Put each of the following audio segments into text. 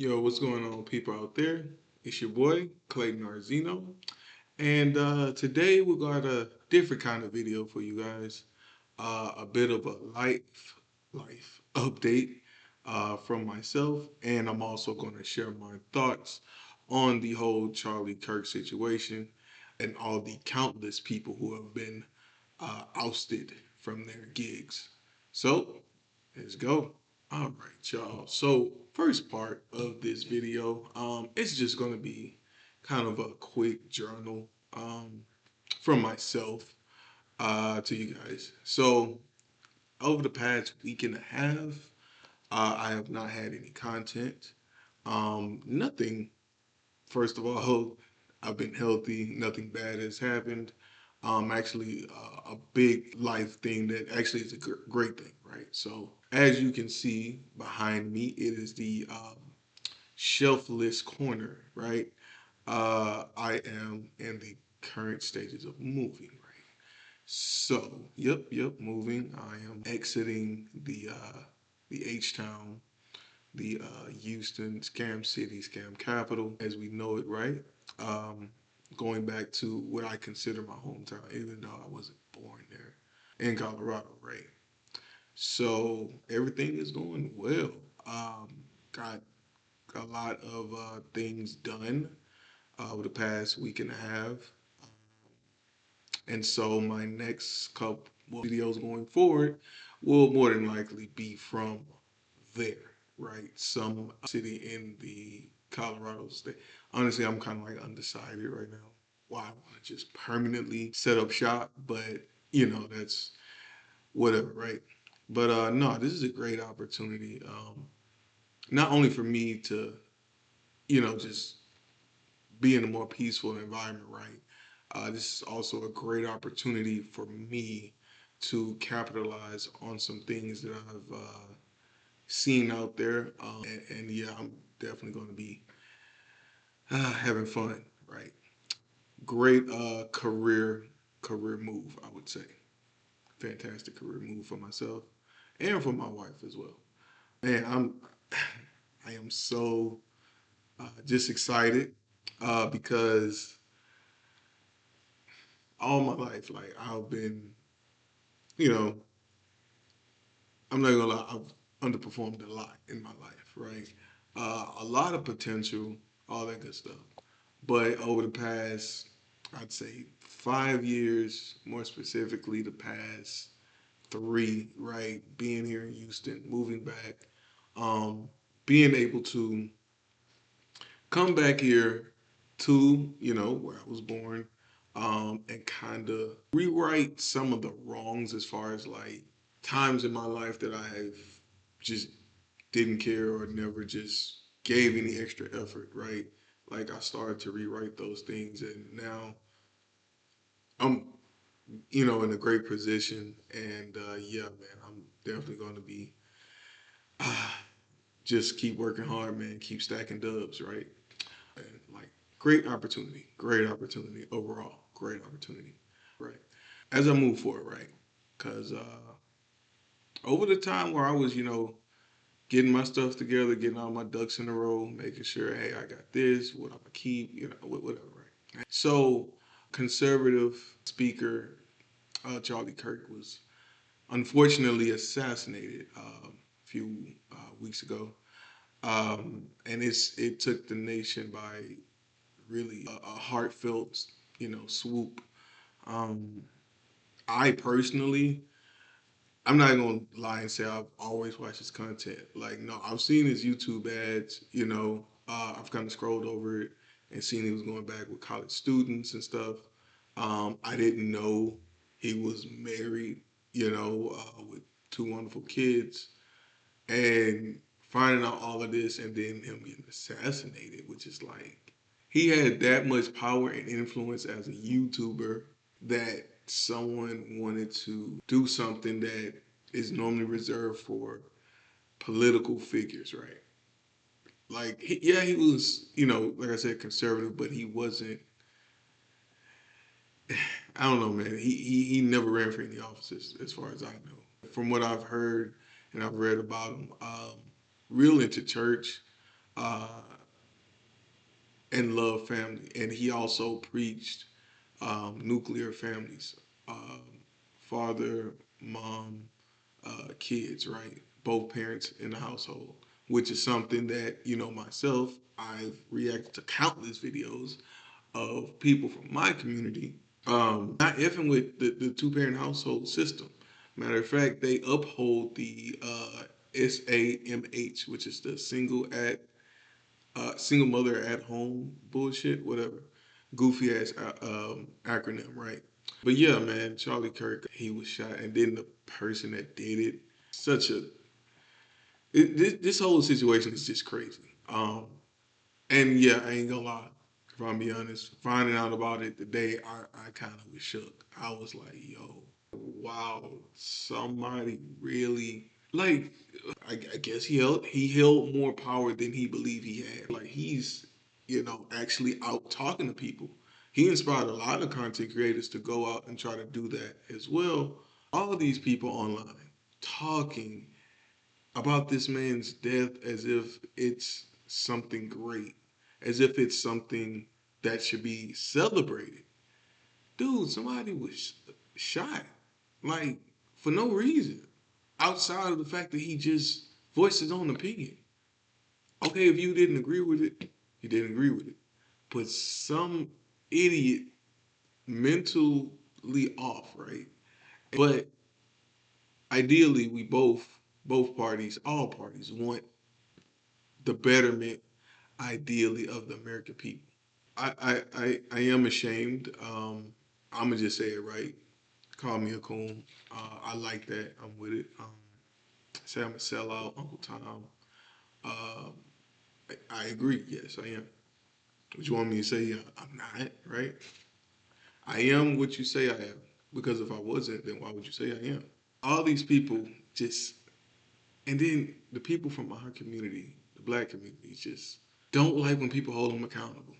Yo, what's going on, people out there? It's your boy, Clayton or Zeno. And today we got a different kind of video for you guys. A bit of a life update from myself. And I'm also going to share my thoughts on the whole Charlie Kirk situation and all the countless people who have been ousted from their gigs. So, let's go. All right, y'all. So, first part of this video, it's just going to be kind of a quick journal from myself to you guys. So, over the past week and a half, I have not had any content. Nothing, first of all, I've been healthy, nothing bad has happened. Actually, a big life thing that actually is a great thing, right? So, as you can see behind me, it is the shelfless corner, right? I am in the current stages of moving, right? So, yep, moving. I am exiting the H Town, the Houston scam city, scam capital, as we know it, right? Um, Going back to what I consider my hometown, even though I wasn't born there in Colorado, right? So everything is going well. Got a lot of things done over the past week and a half. And so my next couple videos going forward will more than likely be from there, right? Some city in the Colorado state. Honestly, I'm kind of like undecided right now. Why I want to just permanently set up shop, but that's whatever, right? But no, this is a great opportunity. Not only for me to, just be in a more peaceful environment, right? This is also a great opportunity for me to capitalize on some things that I've seen out there. And yeah, I'm definitely going to be having fun, right? Great career move, I would say. Fantastic career move for myself and for my wife as well. Man, I am so just excited because all my life, like I've been, you know, I'm not gonna lie, I've underperformed a lot in my life, right? A lot of potential, all that good stuff. But over the past, I'd say 5 years, more specifically, the past three, right? Being here in Houston, moving back, um, being able to come back here to, where I was born, and kind of rewrite some of the wrongs as far as like times in my life that I have just didn't care or never just gave any extra effort, right? Like I started to rewrite those things and now I'm, in a great position. And yeah, man, I'm definitely going to be just keep working hard, man, keep stacking dubs, right? And like great opportunity overall, great opportunity, right? As I move forward, right? Because over the time where I was, getting my stuff together, getting all my ducks in a row, making sure, hey, I got this, what I'm gonna keep, whatever, right? So, conservative speaker Charlie Kirk was unfortunately assassinated a few weeks ago, and it took the nation by really a heartfelt, swoop. Um, I personally, I'm not gonna lie and say I've always watched his content. Like, no, I've seen his YouTube ads. I've kind of scrolled over it and seen he was going back with college students and stuff. I didn't know he was married. With two wonderful kids, and finding out all of this and then him getting assassinated, which is like he had that much power and influence as a YouTuber that someone wanted to do something that is normally reserved for political figures, right? Like, yeah, he was, like I said, conservative, but he wasn't. I don't know, man. He never ran for any offices, as far as I know. From what I've heard and I've read about him, real into church, uh, and love family. And he also preached nuclear families, um, father, mom, kids, right? Both parents in the household, which is something that, myself, I've reacted to countless videos of people from my community, not even with the two parent household system. Matter of fact, they uphold the SAMH, which is the single mother at home bullshit, whatever, goofy ass acronym, right? But yeah, man, Charlie Kirk, he was shot, and then the person that did it, such a this whole situation is just crazy. And yeah, I ain't gonna lie. If I'm be honest, finding out about it today, I kind of was shook. I was like, yo, wow, somebody really like. I guess he held more power than he believed he had. Like he's actually out talking to people. He inspired a lot of content creators to go out and try to do that as well. All of these people online talking about this man's death as if it's something great, as if it's something that should be celebrated. Dude, somebody was shot, like, for no reason, outside of the fact that he just voiced his own opinion. Okay, if you didn't agree with it, you didn't agree with it. But some idiot mentally off, right? But ideally, we both parties, all parties, want the betterment ideally of the American people. I am ashamed. I'm gonna just say it right. Call me a coon. I like that. I'm with it. Say I'm a sellout, Uncle Tom. Um, I agree. Yes, I am. What you want me to say? Yeah, I'm not. Right. I am what you say I am. Because if I wasn't, then why would you say I am? All these people just, and then the people from our community, the black community, just don't like when people hold them accountable.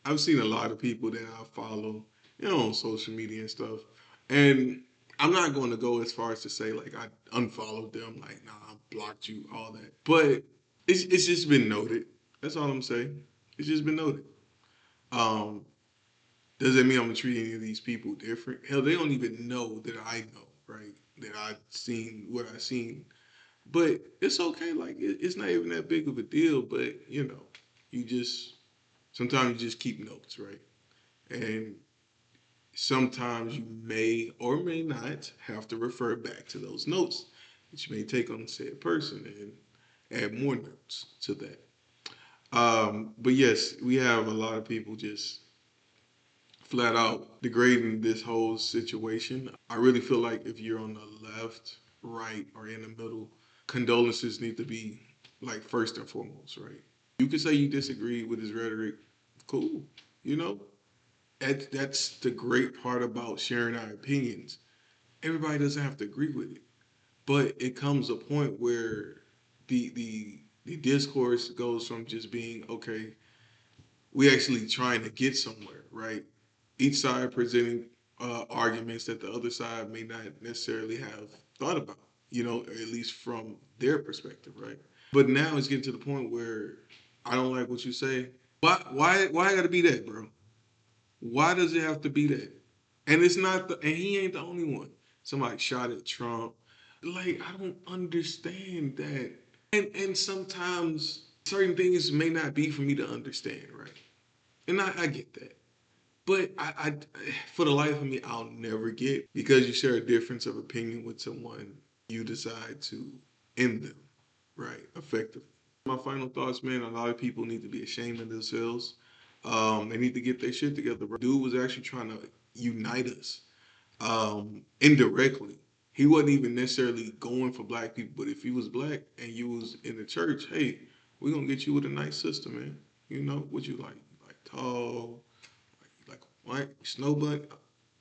I've seen a lot of people that I follow, on social media and stuff. And I'm not going to go as far as to say like I unfollowed them, like nah, I blocked you, all that. But it's just been noted. That's all I'm saying. It's just been noted. Um, does that mean I'm gonna treat any of these people different? Hell, they don't even know that I know, right? That I've seen what I've seen. But it's okay. Like it's not even that big of a deal. But you just sometimes you just keep notes, right? And sometimes you may or may not have to refer back to those notes that you may take on said person and add more notes to that. But yes, we have a lot of people just flat out degrading this whole situation. I really feel like if you're on the left, right, or in the middle, condolences need to be like first and foremost, right? You can say you disagree with his rhetoric, cool. You know, that's the great part about sharing our opinions. Everybody doesn't have to agree with it, but it comes a point where the discourse goes from just being okay, we actually trying to get somewhere, right? Each side presenting arguments that the other side may not necessarily have thought about, at least from their perspective, right? But now it's getting to the point where I don't like what you say. Why I gotta be that, bro? Why does it have to be that? And it's not and he ain't the only one. Somebody shot at Trump. Like I don't understand that. And sometimes certain things may not be for me to understand, right? And I get that. But for the life of me, I'll never get because you share a difference of opinion with someone, you decide to end them, right? Effectively. My final thoughts, man. A lot of people need to be ashamed of themselves. They need to get their shit together. Bro. Dude was actually trying to unite us indirectly. He wasn't even necessarily going for black people, but if he was black and you was in the church, hey, we're gonna get you with a nice sister, man. What you like? Like tall, like white, snow bunny,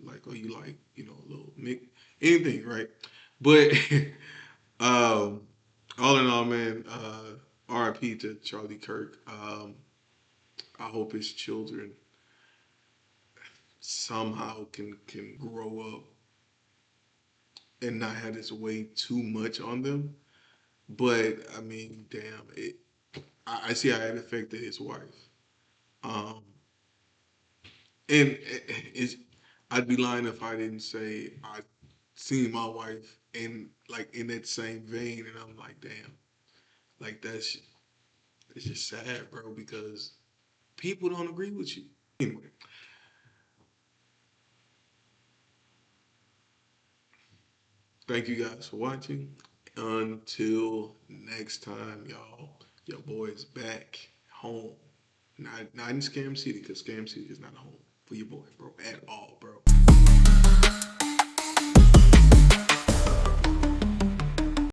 like or you like, a little mix, anything, right? But um, all in all, man, R.I.P. to Charlie Kirk. I hope his children somehow can grow up and not have this weigh too much on them. But I mean, damn it. I see how it affected his wife. Um, and it's, I'd be lying if I didn't say I seen my wife in like in that same vein, and I'm like, damn, like that's it's just sad, bro, because people don't agree with you. Anyway, thank you guys for watching. Until next time, y'all, your boy is back home. Not in Scam City, because Scam City is not home for your boy, bro, at all, bro.